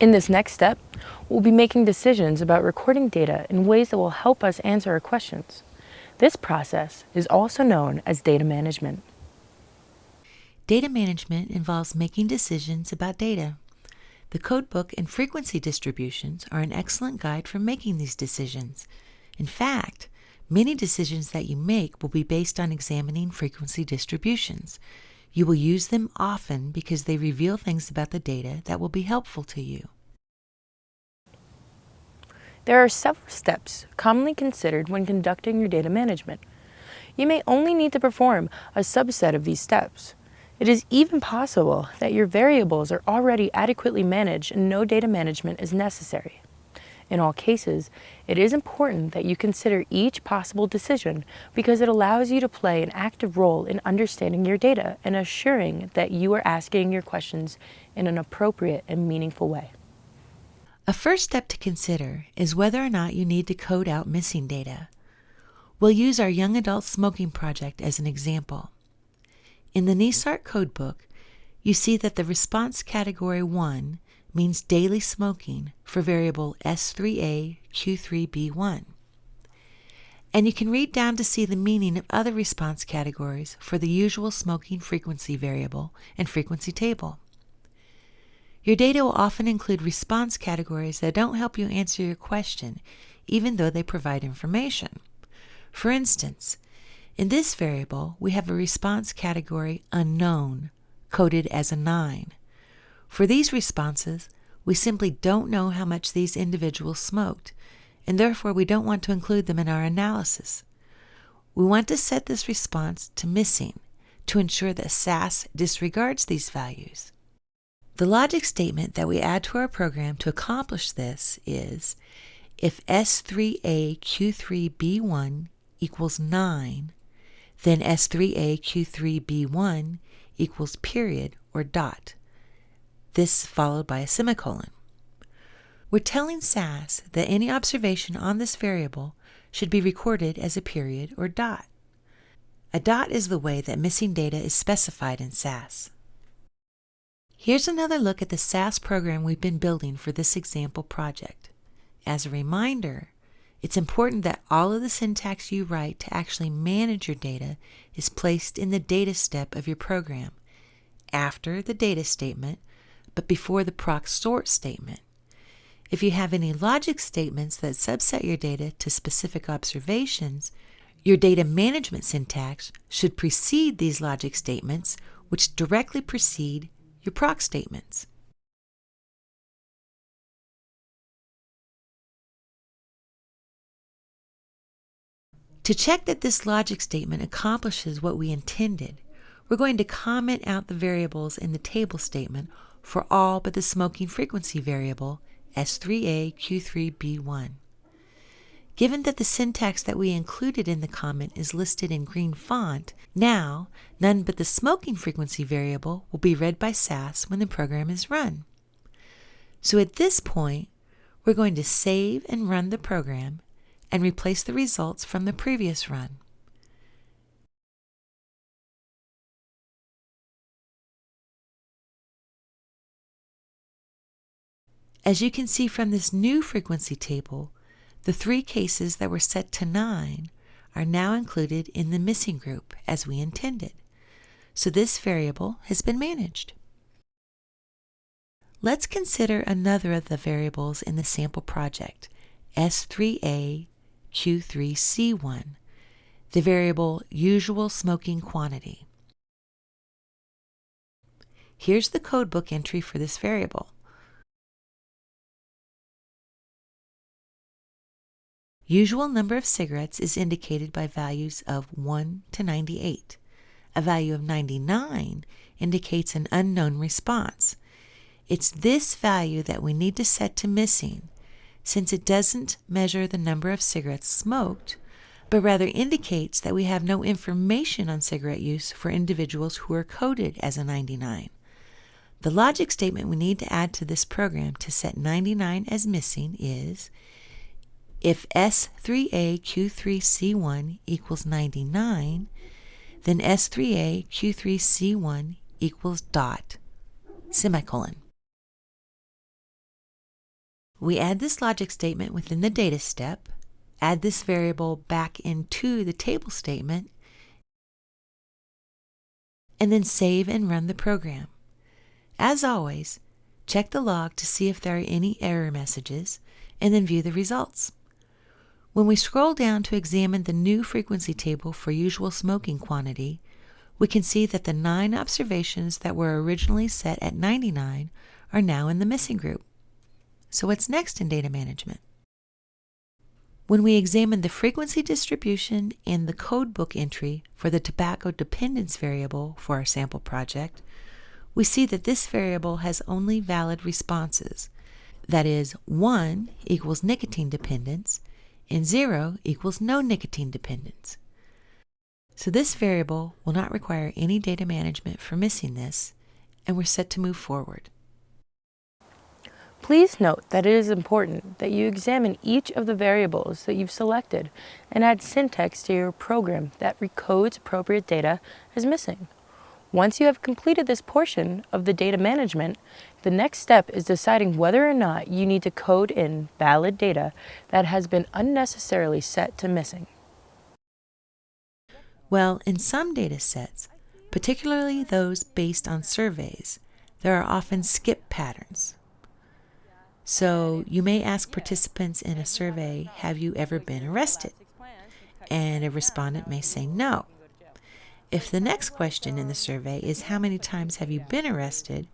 In this next step, we'll be making decisions about recording data in ways that will help us answer our questions. This process is also known as data management. Data management involves making decisions about data. The codebook and frequency distributions are an excellent guide for making these decisions. In fact, many decisions that you make will be based on examining frequency distributions. You will use them often because they reveal things about the data that will be helpful to you. There are several steps commonly considered when conducting your data management. You may only need to perform a subset of these steps. It is even possible that your variables are already adequately managed and no data management is necessary. In all cases, it is important that you consider each possible decision because it allows you to play an active role in understanding your data and assuring that you are asking your questions in an appropriate and meaningful way. A first step to consider is whether or not you need to code out missing data. We'll use our young adult smoking project as an example. In the NESARC codebook, you see that the response category 1 means daily smoking for variable S3A Q3B1. And you can read down to see the meaning of other response categories for the usual smoking frequency variable and frequency table. Your data will often include response categories that don't help you answer your question, even though they provide information. For instance, in this variable, we have a response category unknown, coded as a 9. For these responses, we simply don't know how much these individuals smoked, and therefore we don't want to include them in our analysis. We want to set this response to missing to ensure that SAS disregards these values. The logic statement that we add to our program to accomplish this is if S3A Q3B1 equals 9, then S3A Q3B1 equals period or dot. This followed by a semicolon. We're telling SAS that any observation on this variable should be recorded as a period or dot. A dot is the way that missing data is specified in SAS. Here's another look at the SAS program we've been building for this example project. As a reminder, it's important that all of the syntax you write to actually manage your data is placed in the data step of your program, after the data statement, but before the proc sort statement. If you have any logic statements that subset your data to specific observations, your data management syntax should precede these logic statements, which directly precede your proc statements. To check that this logic statement accomplishes what we intended, we're going to comment out the variables in the table statement for all but the smoking frequency variable S3A Q3B1. Given that the syntax that we included in the comment is listed in green font, now none but the smoking frequency variable will be read by SAS when the program is run. So at this point, we're going to save and run the program and replace the results from the previous run. As you can see from this new frequency table, the 3 cases that were set to 9 are now included in the missing group as we intended. So this variable has been managed. Let's consider another of the variables in the sample project, S3A Q3C1, the variable usual smoking quantity. Here's the codebook entry for this variable. Usual number of cigarettes is indicated by values of 1 to 98. A value of 99 indicates an unknown response. It's this value that we need to set to missing, since it doesn't measure the number of cigarettes smoked, but rather indicates that we have no information on cigarette use for individuals who are coded as a 99. The logic statement we need to add to this program to set 99 as missing is if S3A Q3C1 equals 99, then S3A Q3C1 equals dot, semicolon. We add this logic statement within the data step, add this variable back into the table statement, and then save and run the program. As always, check the log to see if there are any error messages, and then view the results. When we scroll down to examine the new frequency table for usual smoking quantity, we can see that the 9 observations that were originally set at 99 are now in the missing group. So what's next in data management? When we examine the frequency distribution and the codebook entry for the tobacco dependence variable for our sample project, we see that this variable has only valid responses. That is, 1 equals nicotine dependence, and 0 equals no nicotine dependence. So this variable will not require any data management for missing this, and we're set to move forward. Please note that it is important that you examine each of the variables that you've selected and add syntax to your program that recodes appropriate data as missing. Once you have completed this portion of the data management, the next step is deciding whether or not you need to code in valid data that has been unnecessarily set to missing. Well, in some data sets, particularly those based on surveys, there are often skip patterns. So you may ask participants in a survey, have you ever been arrested? And a respondent may say no. If the next question in the survey is how many times have you been arrested,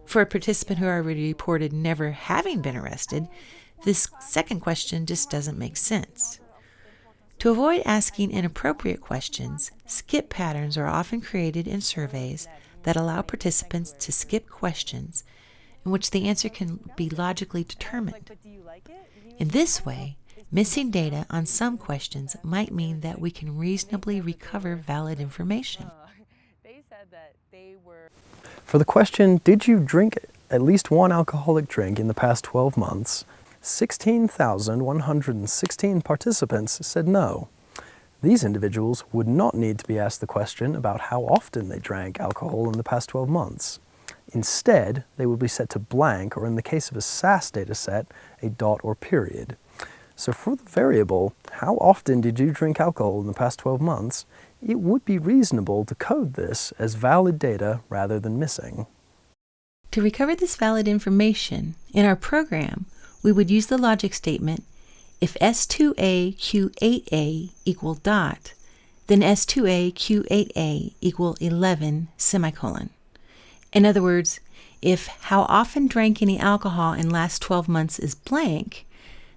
for a participant who already reported never having been arrested, this second question just doesn't make sense. To avoid asking inappropriate questions, skip patterns are often created in surveys that allow participants to skip questions in which the answer can be logically determined. In this way, missing data on some questions might mean that we can reasonably recover valid information. For the question, did you drink at least one alcoholic drink in the past 12 months, 16,116 participants said no. These individuals would not need to be asked the question about how often they drank alcohol in the past 12 months. Instead, they would be set to blank, or in the case of a SAS dataset, a dot or period. So for the variable, how often did you drink alcohol in the past 12 months, it would be reasonable to code this as valid data rather than missing. To recover this valid information, in our program, we would use the logic statement, if S2A Q8A equal dot, then S2A Q8A equal 11 semicolon. In other words, if how often drank any alcohol in last 12 months is blank,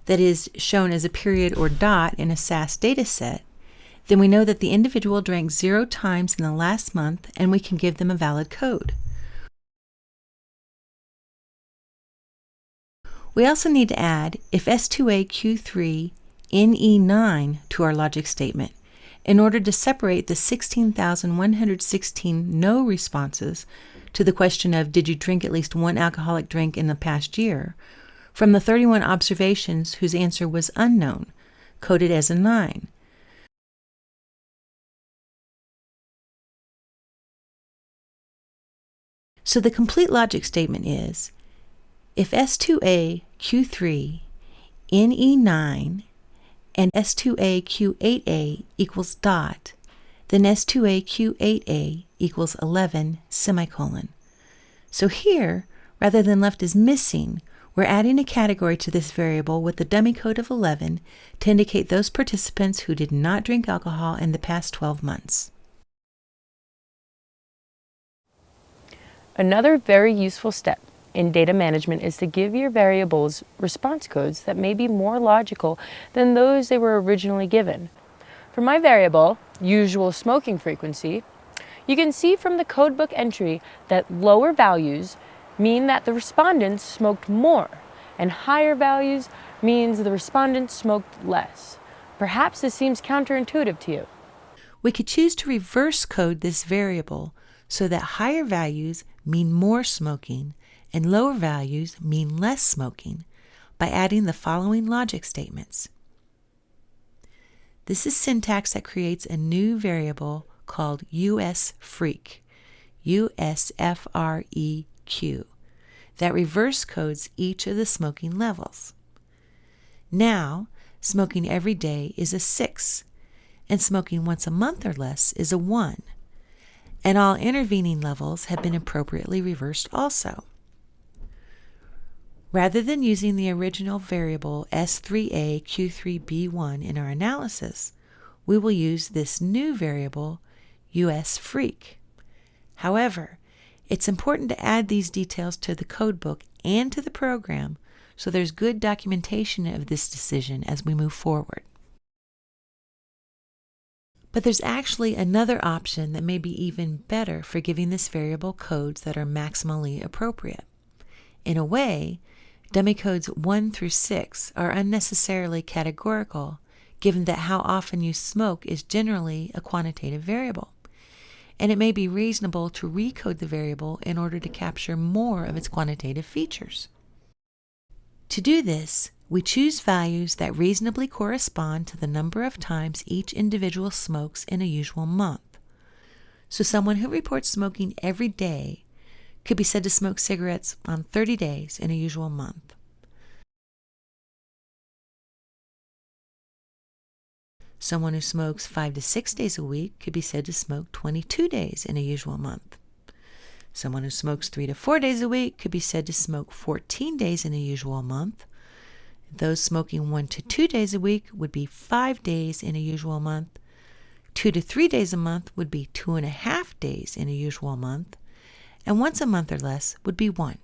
that is shown as a period or dot in a SAS dataset, then we know that the individual drank 0 times in the last month and we can give them a valid code. We also need to add if S2A Q3 NE9 to our logic statement in order to separate the 16,116 no responses to the question of did you drink at least one alcoholic drink in the past year from the 31 observations whose answer was unknown, coded as a 9. So the complete logic statement is, if S2A Q3 NE9 and S2A Q8A equals dot, then S2A Q8A equals 11 semicolon. So here, rather than left as missing, we're adding a category to this variable with the dummy code of 11 to indicate those participants who did not drink alcohol in the past 12 months. Another very useful step in data management is to give your variables response codes that may be more logical than those they were originally given. For my variable, usual smoking frequency, you can see from the codebook entry that lower values mean that the respondents smoked more, and higher values means the respondents smoked less. Perhaps this seems counterintuitive to you. We could choose to reverse code this variable so that higher values mean more smoking and lower values mean less smoking by adding the following logic statements. This is syntax that creates a new variable called USFreq, USFREQ. that reverse codes each of the smoking levels. Now, smoking every day is a 6, and smoking once a month or less is a 1, and all intervening levels have been appropriately reversed also. Rather than using the original variable S3A Q3B1 in our analysis, we will use this new variable USFreak. However, it's important to add these details to the codebook and to the program so there's good documentation of this decision as we move forward. But there's actually another option that may be even better for giving this variable codes that are maximally appropriate. In a way, dummy codes 1 through 6 are unnecessarily categorical, given that how often you smoke is generally a quantitative variable, and it may be reasonable to recode the variable in order to capture more of its quantitative features. To do this, we choose values that reasonably correspond to the number of times each individual smokes in a usual month. So someone who reports smoking every day could be said to smoke cigarettes on 30 days in a usual month. Someone who smokes 5 to 6 days a week could be said to smoke 22 days in a usual month. Someone who smokes 3 to 4 days a week could be said to smoke 14 days in a usual month. Those smoking 1 to 2 days a week would be 5 days in a usual month. 2 to 3 days a month would be 2.5 days in a usual month. And once a month or less would be 1.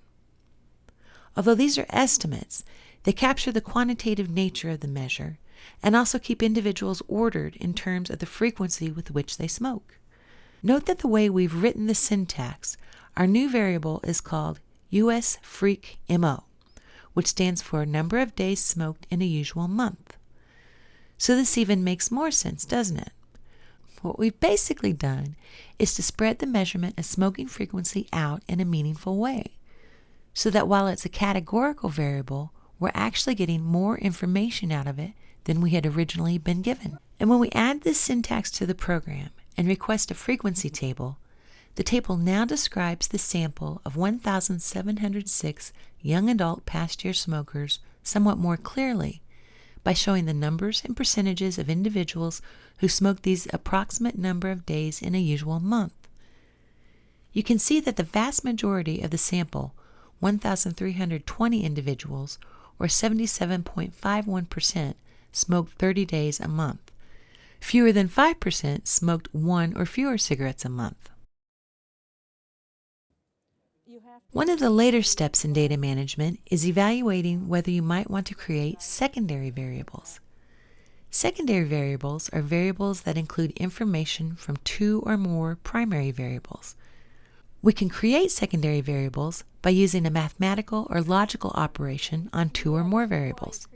Although these are estimates, they capture the quantitative nature of the measure and also keep individuals ordered in terms of the frequency with which they smoke. Note that the way we've written the syntax, our new variable is called USFreakMO, which stands for number of days smoked in a usual month. So this even makes more sense, doesn't it? What we've basically done is to spread the measurement of smoking frequency out in a meaningful way, so that while it's a categorical variable, we're actually getting more information out of it than we had originally been given. And when we add this syntax to the program and request a frequency table, the table now describes the sample of 1,706 young adult past-year smokers somewhat more clearly by showing the numbers and percentages of individuals who smoke these approximate number of days in a usual month. You can see that the vast majority of the sample, 1,320 individuals, or 77.51%, smoked 30 days a month. Fewer than 5% smoked 1 or fewer cigarettes a month. One of the later steps in data management is evaluating whether you might want to create secondary variables. Secondary variables are variables that include information from 2 or more primary variables. We can create secondary variables by using a mathematical or logical operation on 2 or more variables.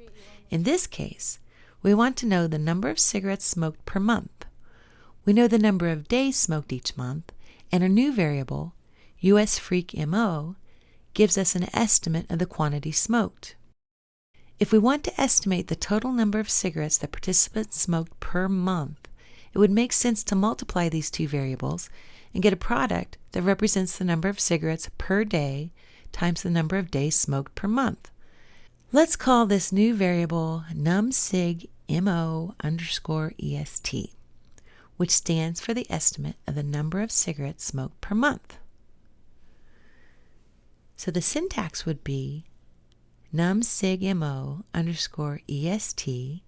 In this case, we want to know the number of cigarettes smoked per month. We know the number of days smoked each month, and our new variable, USFreakMO, gives us an estimate of the quantity smoked. If we want to estimate the total number of cigarettes that participants smoked per month, it would make sense to multiply these two variables and get a product that represents the number of cigarettes per day times the number of days smoked per month. Let's call this new variable numsigmo_est, which stands for the estimate of the number of cigarettes smoked per month. So the syntax would be numsigmo_est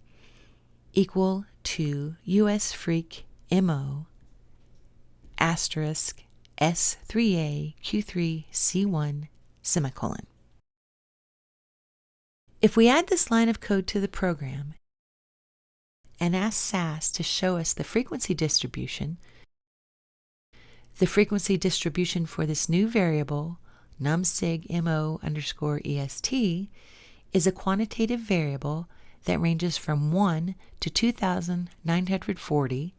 equal to USFreakMO asterisk S3A Q3 C1 semicolon. If we add this line of code to the program and ask SAS to show us the frequency distribution for this new variable, numsigmo_est, is a quantitative variable that ranges from 1 to 2,940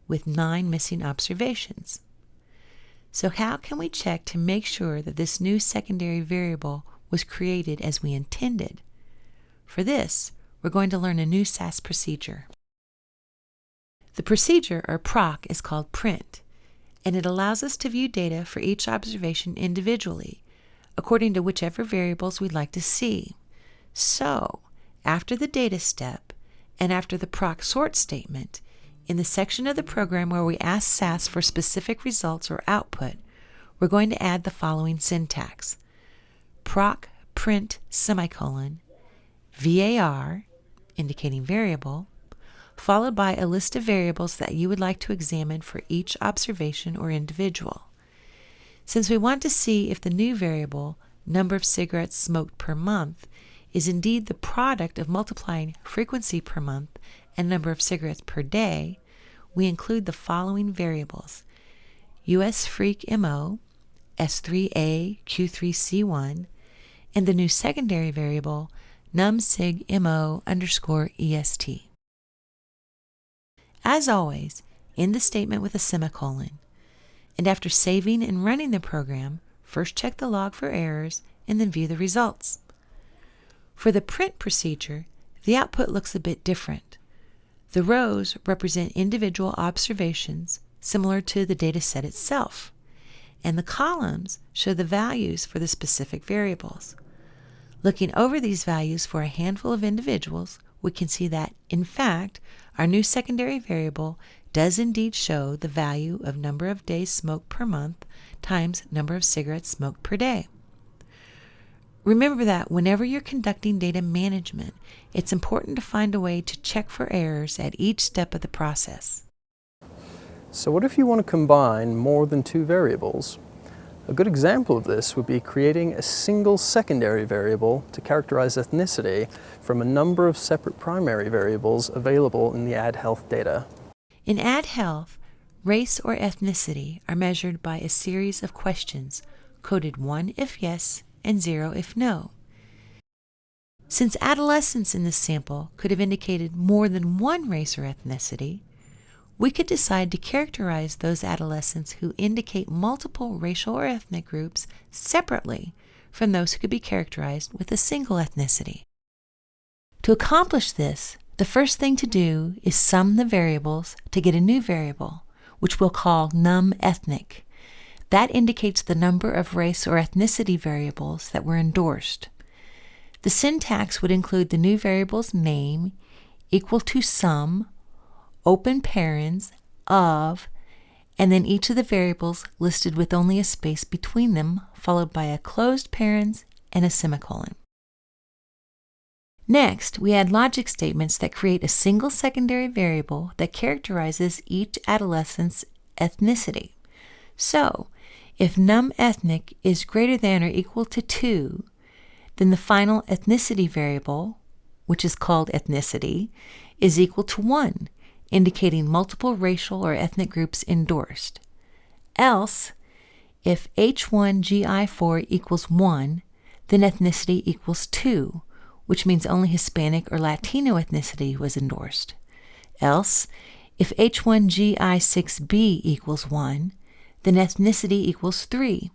with 9 missing observations. So how can we check to make sure that this new secondary variable was created as we intended? For this, we're going to learn a new SAS procedure. The procedure, or proc, is called print, and it allows us to view data for each observation individually, according to whichever variables we'd like to see. So, after the data step and after the proc sort statement, in the section of the program where we ask SAS for specific results or output, we're going to add the following syntax: proc print semicolon var, indicating variable, followed by a list of variables that you would like to examine for each observation or individual. Since we want to see if the new variable, number of cigarettes smoked per month, is indeed the product of multiplying frequency per month and number of cigarettes per day, we include the following variables: US Freak MO, S3A Q3C1, and the new secondary variable numsig MO underscore EST. As always, end the statement with a semicolon, and after saving and running the program, first check the log for errors and then view the results. For the print procedure, the output looks a bit different. The rows represent individual observations similar to the data set itself, and the columns show the values for the specific variables. Looking over these values for a handful of individuals, we can see that, in fact, our new secondary variable does indeed show the value of number of days smoked per month times number of cigarettes smoked per day. Remember that whenever you're conducting data management, it's important to find a way to check for errors at each step of the process. So what if you want to combine more than two variables? A good example of this would be creating a single secondary variable to characterize ethnicity from a number of separate primary variables available in the AdHealth data. In AdHealth, race or ethnicity are measured by a series of questions, coded 1 if yes and 0 if no. Since adolescents in this sample could have indicated more than one race or ethnicity, we could decide to characterize those adolescents who indicate multiple racial or ethnic groups separately from those who could be characterized with a single ethnicity. To accomplish this, the first thing to do is sum the variables to get a new variable, which we'll call numEthnic. That indicates the number of race or ethnicity variables that were endorsed. The syntax would include the new variable's name equal to sum, open parens, of, and then each of the variables listed with only a space between them, followed by a closed parens and a semicolon. Next, we add logic statements that create a single secondary variable that characterizes each adolescent's ethnicity. So, if numEthnic is greater than or equal to 2, then the final ethnicity variable, which is called ethnicity, is equal to 1, indicating multiple racial or ethnic groups endorsed. Else, if H1GI4 equals 1, then ethnicity equals 2, which means only Hispanic or Latino ethnicity was endorsed. Else, if H1GI6B equals 1, then ethnicity equals 3,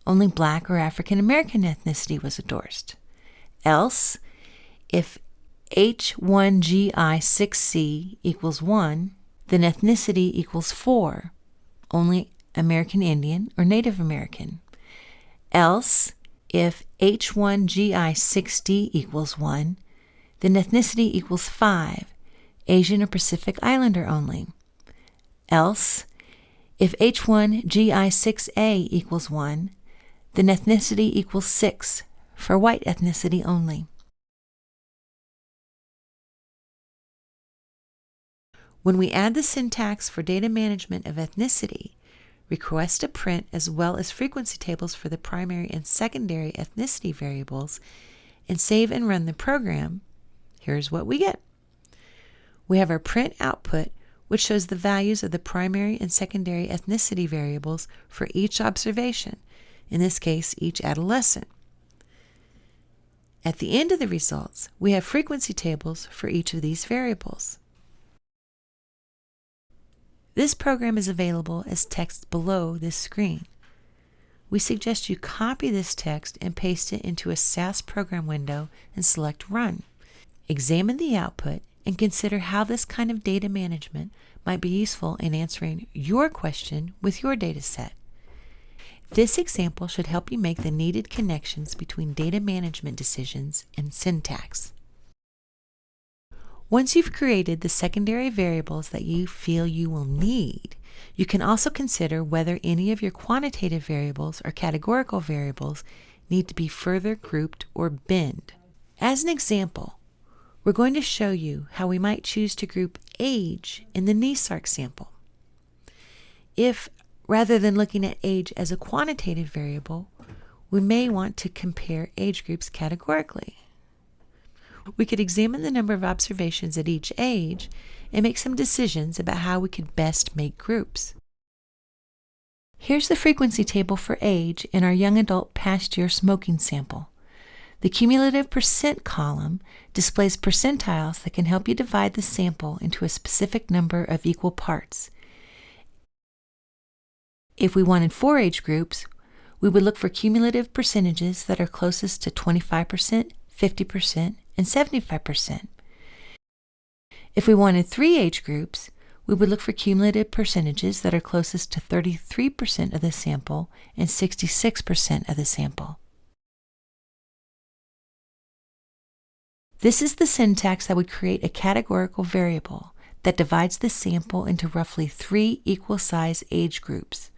only Black or African American ethnicity was endorsed. Else, if H1GI6C equals 1, then ethnicity equals 4, only American Indian or Native American. Else, if H1GI6D equals 1, then ethnicity equals 5, Asian or Pacific Islander only. Else, if H1GI6A equals 1, then ethnicity equals 6, for white ethnicity only. When we add the syntax for data management of ethnicity, request a print as well as frequency tables for the primary and secondary ethnicity variables, and save and run the program, here's what we get. We have our print output, which shows the values of the primary and secondary ethnicity variables for each observation, in this case, each adolescent. At the end of the results, we have frequency tables for each of these variables. This program is available as text below this screen. We suggest you copy this text and paste it into a SAS program window and select Run. Examine the output and consider how this kind of data management might be useful in answering your question with your data set. This example should help you make the needed connections between data management decisions and syntax. Once you've created the secondary variables that you feel you will need, you can also consider whether any of your quantitative variables or categorical variables need to be further grouped or binned. As an example, we're going to show you how we might choose to group age in the NESARC sample. If, rather than looking at age as a quantitative variable, we may want to compare age groups categorically. We could examine the number of observations at each age and make some decisions about how we could best make groups. Here's the frequency table for age in our young adult past year smoking sample. The cumulative percent column displays percentiles that can help you divide the sample into a specific number of equal parts. If we wanted 4 age groups, we would look for cumulative percentages that are closest to 25%, 50%, and 75%. If we wanted 3 age groups, we would look for cumulative percentages that are closest to 33% of the sample and 66% of the sample. This is the syntax that would create a categorical variable that divides the sample into roughly 3 equal size age groups.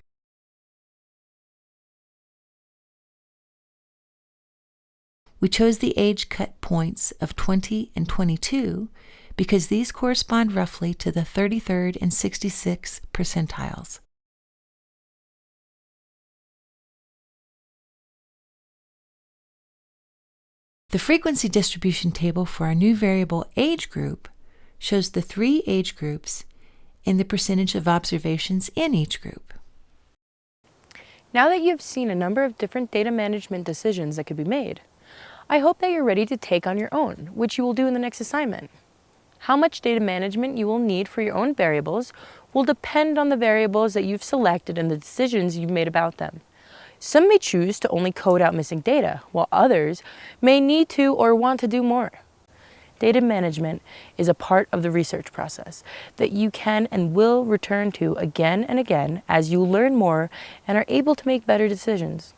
We chose the age cut points of 20 and 22 because these correspond roughly to the 33rd and 66th percentiles. The frequency distribution table for our new variable age group shows the 3 age groups and the percentage of observations in each group. Now that you've seen a number of different data management decisions that could be made, I hope that you're ready to take on your own, which you will do in the next assignment. How much data management you will need for your own variables will depend on the variables that you've selected and the decisions you've made about them. Some may choose to only code out missing data, while others may need to or want to do more. Data management is a part of the research process that you can and will return to again and again as you learn more and are able to make better decisions.